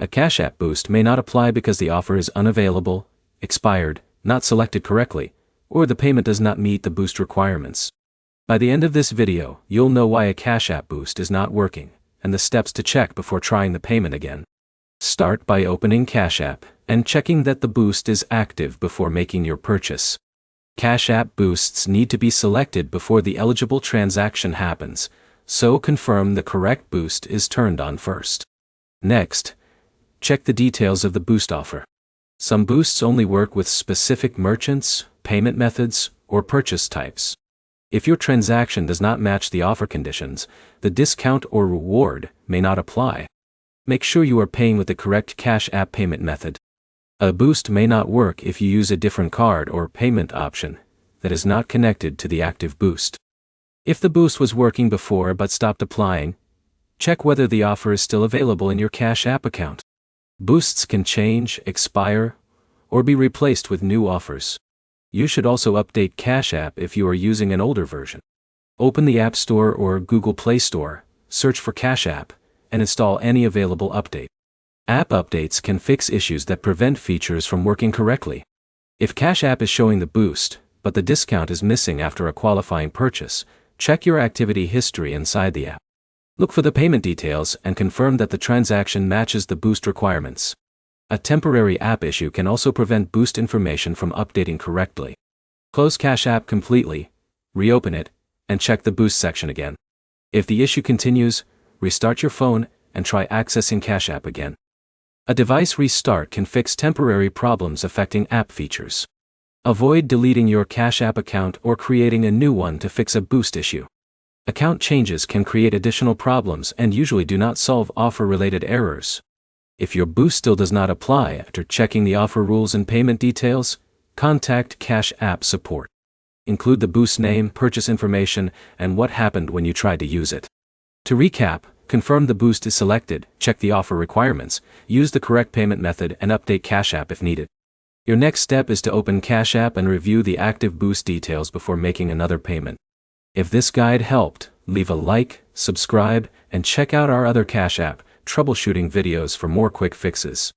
A Cash App boost may not apply because the offer is unavailable, expired, not selected correctly, or the payment does not meet the boost requirements. By the end of this video, you'll know why a Cash App boost is not working, and the steps to check before trying the payment again. Start by opening Cash App and checking that the boost is active before making your purchase. Cash App boosts need to be selected before the eligible transaction happens, so confirm the correct boost is turned on first. Next, check the details of the boost offer. Some boosts only work with specific merchants, payment methods, or purchase types. If your transaction does not match the offer conditions, the discount or reward may not apply. Make sure you are paying with the correct Cash App payment method. A boost may not work if you use a different card or payment option that is not connected to the active boost. If the boost was working before but stopped applying, check whether the offer is still available in your Cash App account. Boosts can change, expire, or be replaced with new offers. You should also update Cash App if you are using an older version. Open the App Store or Google Play Store, search for Cash App, and install any available update. App updates can fix issues that prevent features from working correctly. If Cash App is showing the boost, but the discount is missing after a qualifying purchase, check your activity history inside the app. Look for the payment details and confirm that the transaction matches the boost requirements. A temporary app issue can also prevent boost information from updating correctly. Close Cash App completely, reopen it, and check the boost section again. If the issue continues, restart your phone and try accessing Cash App again. A device restart can fix temporary problems affecting app features. Avoid deleting your Cash App account or creating a new one to fix a boost issue. Account changes can create additional problems and usually do not solve offer-related errors. If your boost still does not apply after checking the offer rules and payment details, contact Cash App support. Include the boost name, purchase information, and what happened when you tried to use it. To recap, confirm the boost is selected, check the offer requirements, use the correct payment method, and update Cash App if needed. Your next step is to open Cash App and review the active boost details before making another payment. If this guide helped, leave a like, subscribe, and check out our other Cash App troubleshooting videos for more quick fixes.